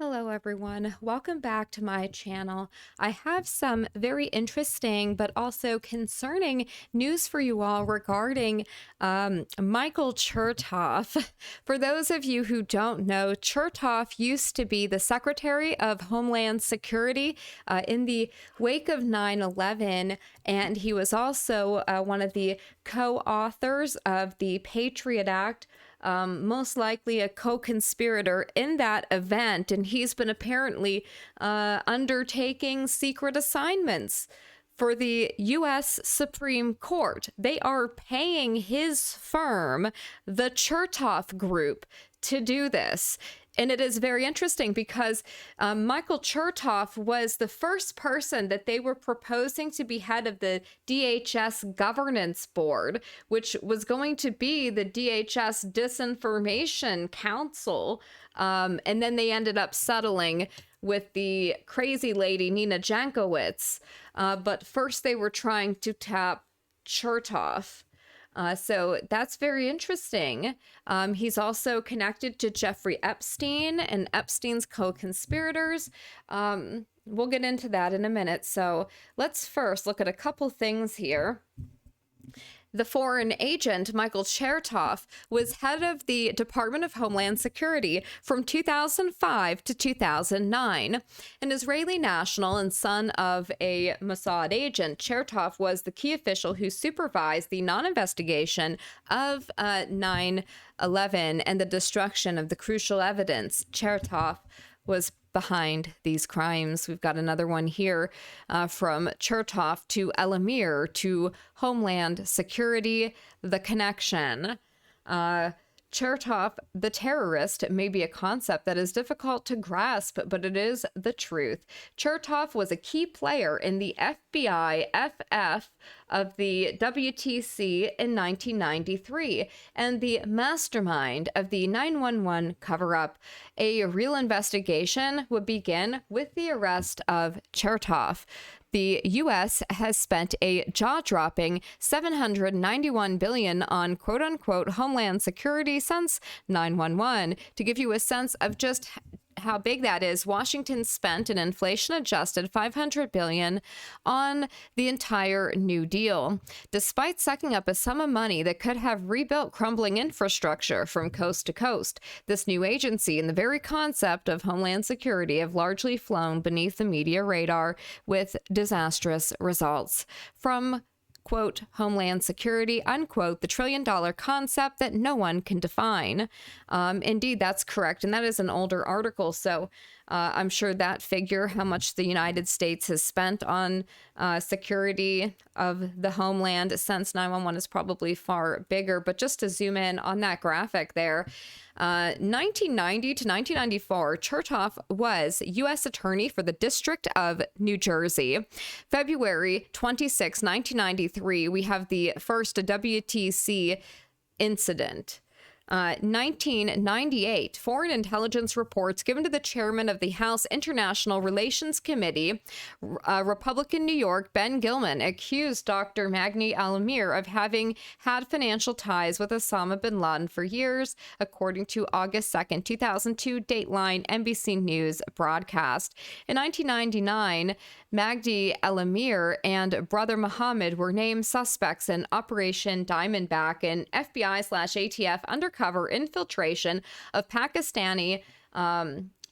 Hello everyone, welcome back to my channel. I have some very interesting but also concerning news for you all regarding Michael Chertoff. For those of you who don't know, Chertoff used to be the Secretary of Homeland Security in the wake of 9/11, and he was also one of the co-authors of the PATRIOT Act, most likely a co-conspirator in that event, and he's been apparently undertaking secret assignments for the U.S. Supreme Court. They are paying his firm, the Chertoff Group, to do this. And it is very interesting because Michael Chertoff was the first person that they were proposing to be head of the DHS Governance Board, which was going to be the DHS Disinformation Council. And then they ended up settling with the crazy lady, Nina Jankowicz. But first they were trying to tap Chertoff. So that's very interesting. He's also connected to Jeffrey Epstein and Epstein's co-conspirators. We'll get into that in a minute. So let's first look at a couple things here. The foreign agent, Michael Chertoff, was head of the Department of Homeland Security from 2005 to 2009. An Israeli national and son of a Mossad agent, Chertoff was the key official who supervised the non-investigation of 9/11 and the destruction of the crucial evidence. Chertoff was behind these crimes. We've got another one here from Chertoff to Elamir to Homeland Security, the connection. Chertoff, the terrorist, may be a concept that is difficult to grasp, but it is the truth. Chertoff was a key player in the FBI FF of the WTC in 1993 and the mastermind of the 9/11 cover-up. A real investigation would begin with the arrest of Chertoff. The U.S. has spent a jaw-dropping $791 billion on quote-unquote homeland security since 9/11. To give you a sense of just how big that is, Washington spent an inflation-adjusted $500 billion on the entire New Deal, despite sucking up a sum of money that could have rebuilt crumbling infrastructure from coast to coast. This new agency and the very concept of homeland security have largely flown beneath the media radar with disastrous results. From quote, homeland security, unquote, the trillion-dollar concept that no one can define. Indeed, that's correct. And that is an older article. So I'm sure that figure, how much the United States has spent on security of the homeland since 9/11 is probably far bigger. But just to zoom in on that graphic there, 1990 to 1994, Chertoff was U.S. Attorney for the District of New Jersey. February 26, 1993, we have the first WTC incident. 1998, foreign intelligence reports given to the chairman of the House International Relations Committee, Republican New York, Ben Gilman, accused Dr. Magni Al-Amir of having had financial ties with Osama bin Laden for years, according to August 2nd, 2002, Dateline NBC News broadcast. In 1999, Magdi Al-Amir and brother Mohammed were named suspects in Operation Diamondback, an FBI/ATF undercover infiltration of Pakistani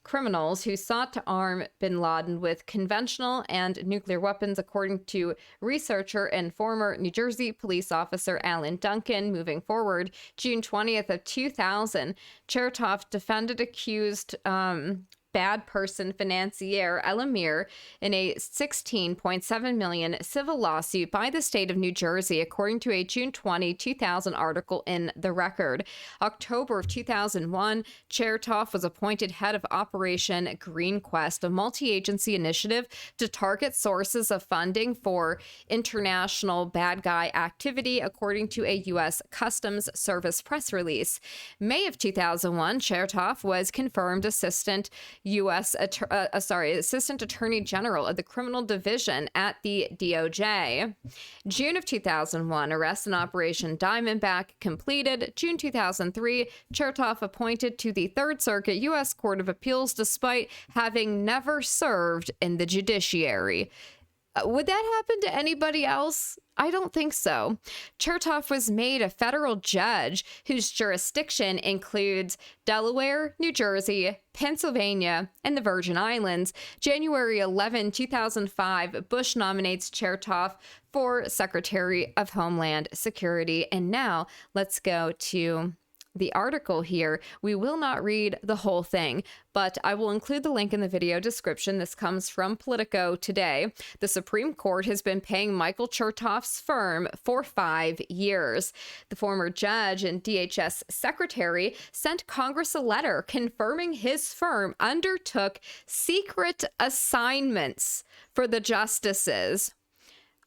criminals who sought to arm bin Laden with conventional and nuclear weapons, according to researcher and former New Jersey police officer Alan Duncan. Moving forward, June 20th of 2000, Chertoff defended accused bad person financier Al-Amir in a $16.7 million civil lawsuit by the state of New Jersey, according to a June 20, 2000 article in The Record. October of 2001, Chertoff was appointed head of Operation Green Quest, a multi-agency initiative to target sources of funding for international bad guy activity, according to a U.S. Customs Service press release. May of 2001, Chertoff was confirmed Assistant Assistant Attorney General of the Criminal Division at the DOJ. June of 2001, arrest in Operation Diamondback completed. June 2003, Chertoff appointed to the Third Circuit U.S. Court of Appeals despite having never served in the judiciary. Would that happen to anybody else? I don't think so. Chertoff was made a federal judge whose jurisdiction includes Delaware, New Jersey, Pennsylvania, and the Virgin Islands. January 11, 2005, Bush nominates Chertoff for Secretary of Homeland Security. And now let's go to the article here. We will not read the whole thing, but I will include the link in the video description. This comes from Politico today. The Supreme Court has been paying Michael Chertoff's firm for 5 years. The former judge and DHS secretary sent Congress a letter confirming his firm undertook secret assignments for the justices.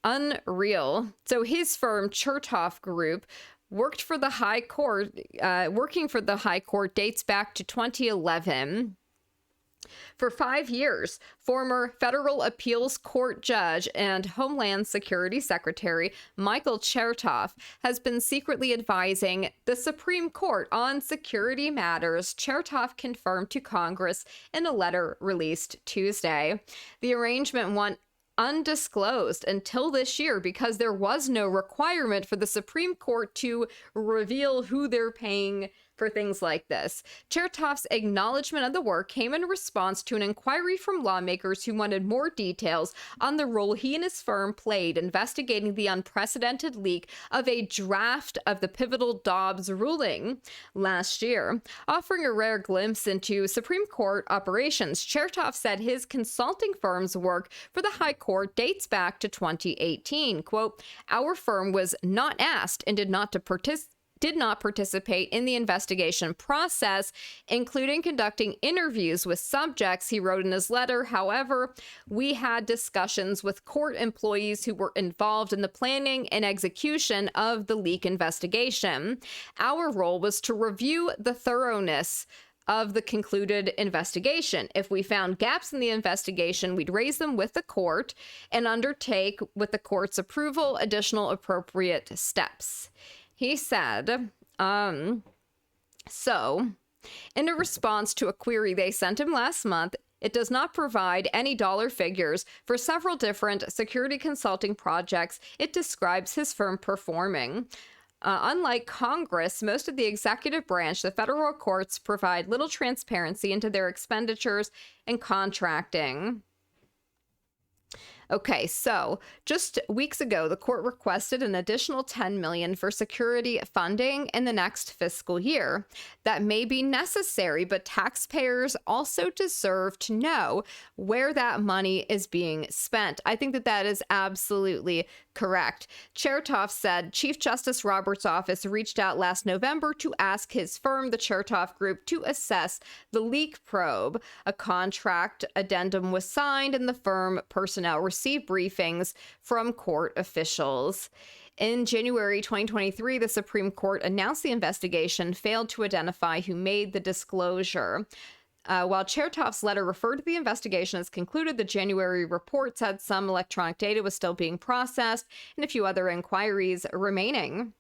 Unreal. So his firm, Chertoff Group, working for the High Court dates back to 2011. For 5 years, former federal appeals court judge and Homeland Security Secretary Michael Chertoff has been secretly advising the Supreme Court on security matters, Chertoff confirmed to Congress in a letter released Tuesday. The arrangement went undisclosed until this year because there was no requirement for the Supreme Court to reveal who they're paying for things like this. Chertoff's acknowledgement of the work came in response to an inquiry from lawmakers who wanted more details on the role he and his firm played investigating the unprecedented leak of a draft of the pivotal Dobbs ruling last year. Offering a rare glimpse into Supreme Court operations, Chertoff said his consulting firm's work for the High Court dates back to 2018. Quote, "Our firm was not asked and did not participate in the investigation process, including conducting interviews with subjects," he wrote in his letter. "However, we had discussions with court employees who were involved in the planning and execution of the leak investigation. Our role was to review the thoroughness of the concluded investigation. If we found gaps in the investigation, we'd raise them with the court and undertake, with the court's approval, additional appropriate steps." He said, so in a response to a query they sent him last month, it does not provide any dollar figures for several different security consulting projects it describes his firm performing. Unlike Congress, most of the executive branch, the federal courts provide little transparency into their expenditures and contracting. Okay, so just weeks ago, the court requested an additional $10 million for security funding in the next fiscal year. That may be necessary, but taxpayers also deserve to know where that money is being spent. I think that that is absolutely correct. Chertoff said Chief Justice Roberts' office reached out last November to ask his firm, the Chertoff Group, to assess the leak probe. A contract addendum was signed and the firm personnel received briefings from court officials. In January 2023, the Supreme Court announced the investigation failed to identify who made the disclosure. While Chertoff's letter referred to the investigation as concluded, the January report said some electronic data was still being processed and a few other inquiries remaining.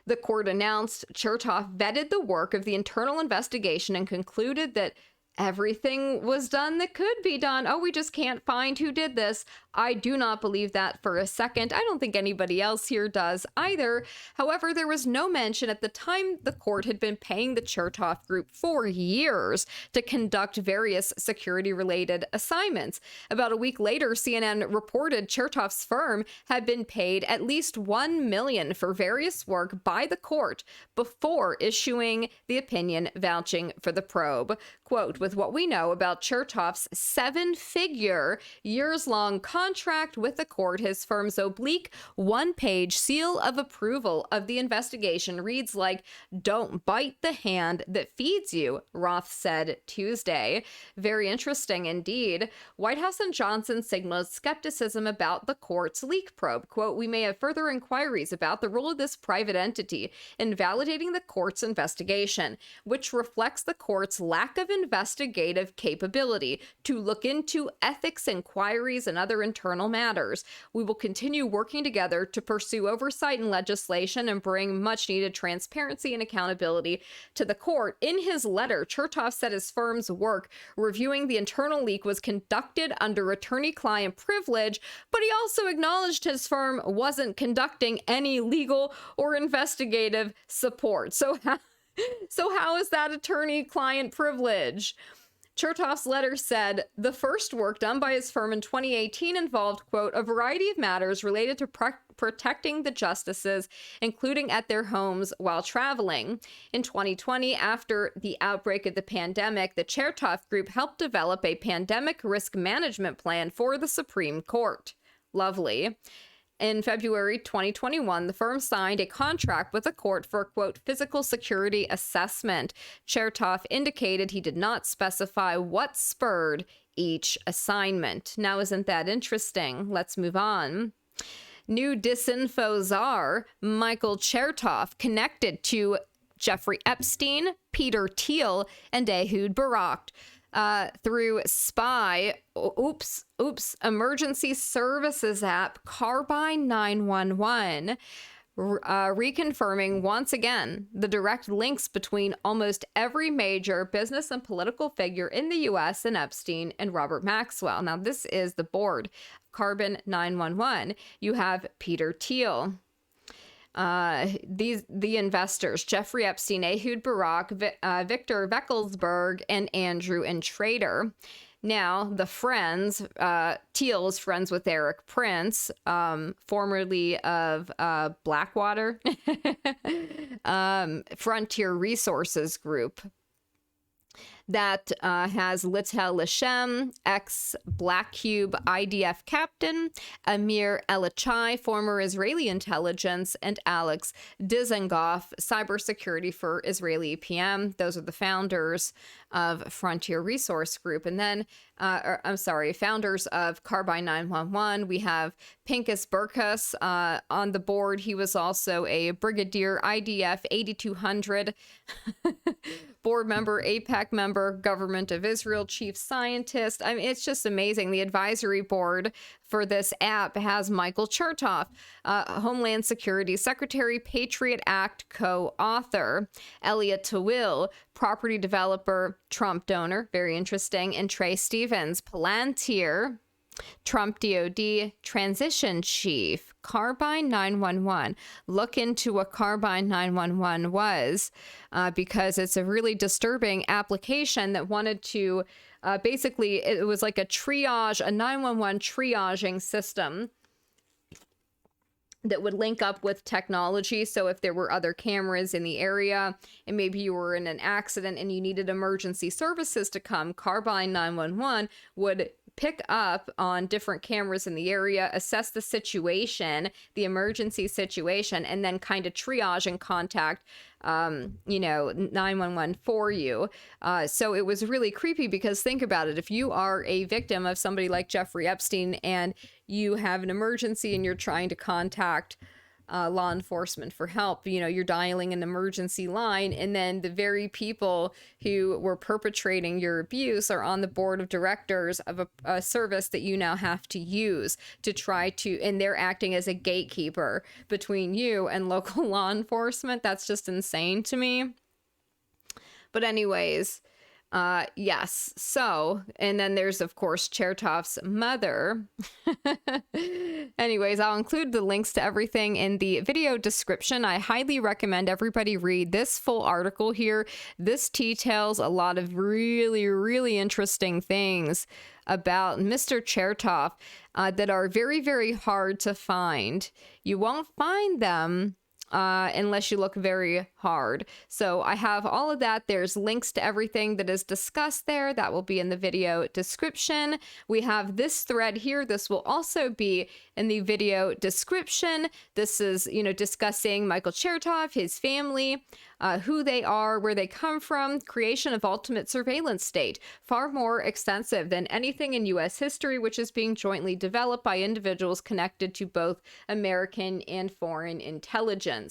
The court announced Chertoff vetted the work of the internal investigation and concluded that everything was done that could be done. Oh, we just can't find who did this. I do not believe that for a second. I don't think anybody else here does either. However, there was no mention at the time the court had been paying the Chertoff Group for years to conduct various security-related assignments. About a week later, CNN reported Chertoff's firm had been paid at least $1 million for various work by the court before issuing the opinion vouching for the probe. Quote, "With what we know about Chertoff's 7-figure, years-long contract with the court, his firm's oblique one-page seal of approval of the investigation reads like, 'Don't bite the hand that feeds you,'" Roth said Tuesday. Very interesting indeed. White House and Johnson signaled skepticism about the court's leak probe. Quote, "We may have further inquiries about the role of this private entity in validating the court's investigation, which reflects the court's lack of investment investigative capability to look into ethics inquiries and other internal matters. We will continue working together to pursue oversight and legislation and bring much needed transparency and accountability to the court. In his letter, Chertoff said his firm's work reviewing the internal leak was conducted under attorney-client privilege, but he also acknowledged his firm wasn't conducting any legal or investigative support. So how is that attorney-client privilege? Chertoff's letter said the first work done by his firm in 2018 involved, quote, a variety of matters related to protecting the justices, including at their homes while traveling. In 2020, after the outbreak of the pandemic, the Chertoff Group helped develop a pandemic risk management plan for the Supreme Court. Lovely. In February 2021, the firm signed a contract with the court for a, quote, physical security assessment. Chertoff indicated he did not specify what spurred each assignment. Now, isn't that interesting? Let's move on. New disinfo czar Michael Chertoff connected to Jeffrey Epstein, Peter Thiel, and Ehud Barak. Through emergency services app Carbine 911, reconfirming once again the direct links between almost every major business and political figure in the U.S. and Epstein and Robert Maxwell. Now, this is the board, Carbine 911. You have Peter Thiel. The investors, Jeffrey Epstein, Ehud Barak, Victor Veckelsberg, and Andrew and Trader. Now, the friends, Thiel is friends with Eric Prince, formerly of Blackwater, Frontier Resources Group. That has Litel Lashem, ex-Black Cube IDF captain, Amir Elichai, former Israeli intelligence, and Alex Dizengoff, cybersecurity for Israeli PM. Those are the founders of Frontier Resource Group. And then, founders of Carbine 911. We have Pinkas Burkus on the board. He was also a Brigadier IDF 8200 board member, APEC member, Government of Israel chief scientist. I mean, it's just amazing. The advisory board for this app has Michael Chertoff, Homeland Security Secretary, Patriot Act co-author, Elliot Tawil, property developer, Trump donor, very interesting, and Trey Stevens, Palantir, Trump DOD transition chief. Carbine 911. Look into what Carbine 911 was, because it's a really disturbing application that wanted to basically, it was like a 911 triaging system that would link up with technology. So if there were other cameras in the area and maybe you were in an accident and you needed emergency services to come, Carbine 911 would pick up on different cameras in the area, assess the situation, the emergency situation, and then kind of triage and contact 911 for you. So it was really creepy, because think about it. If you are a victim of somebody like Jeffrey Epstein and you have an emergency and you're trying to contact law enforcement for help, you're dialing an emergency line, and then the very people who were perpetrating your abuse are on the board of directors of a service that you now have to use to try to, and they're acting as a gatekeeper between you and local law enforcement. That's just insane to me. But anyways, yes. So, and then there's, of course, Chertoff's mother. Anyways, I'll include the links to everything in the video description. I highly recommend everybody read this full article here. This details a lot of really, really interesting things about Mr. Chertoff that are very, very hard to find. You won't find them unless you look very hard. So I have all of that. There's links to everything that is discussed there. That will be in the video description. We have this thread here. This will also be in the video description. This is, discussing Michael Chertoff, his family, who they are, where they come from, creation of ultimate surveillance state, far more extensive than anything in U.S. history, which is being jointly developed by individuals connected to both American and foreign intelligence.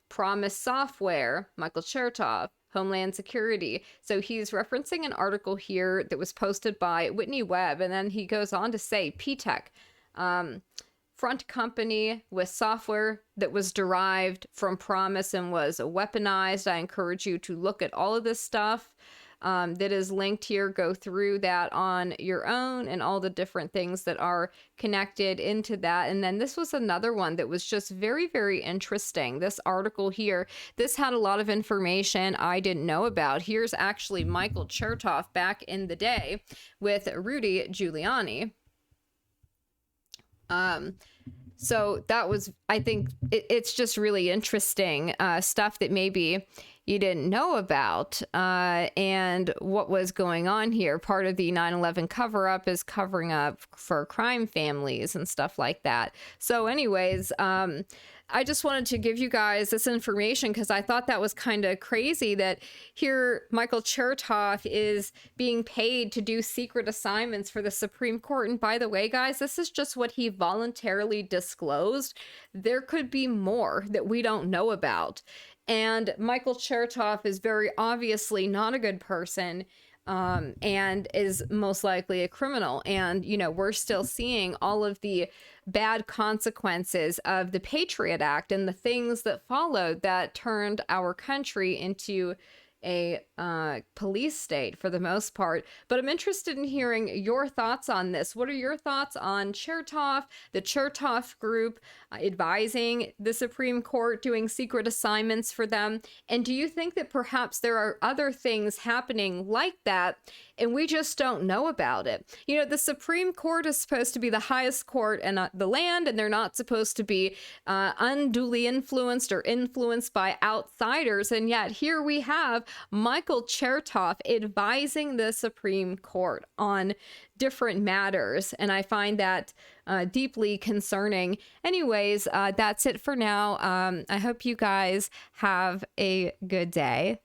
Promise Software, Michael Chertoff, Homeland Security. So he's referencing an article here that was posted by Whitney Webb, and then he goes on to say P-Tech, front company with software that was derived from Promise and was weaponized. I encourage you to look at all of this stuff that is linked here. Go through that on your own and all the different things that are connected into that. And then this was another one that was just very, very interesting. This article here, this had a lot of information I didn't know about. Here's actually Michael Chertoff back in the day with Rudy Giuliani. So that was, I think it's just really interesting stuff that maybe you didn't know about, and what was going on here. Part of the 9/11 cover-up is covering up for crime families and stuff like that. So anyways, I just wanted to give you guys this information because I thought that was kind of crazy that here Michael Chertoff is being paid to do secret assignments for the Supreme Court. And by the way, guys, this is just what he voluntarily disclosed. There could be more that we don't know about. And Michael Chertoff is very obviously not a good person, and is most likely a criminal. And, you know, we're still seeing all of the bad consequences of the Patriot Act and the things that followed that turned our country into a police state for the most part. But I'm interested in hearing your thoughts on this. What are your thoughts on Chertoff, the Chertoff Group advising the Supreme Court, doing secret assignments for them? And do you think that perhaps there are other things happening like that and we just don't know about it? You know, the Supreme Court is supposed to be the highest court in the land, and they're not supposed to be unduly influenced or influenced by outsiders. And yet here we have Michael Chertoff advising the Supreme Court on different matters. And I find that deeply concerning. Anyways, that's it for now. I hope you guys have a good day.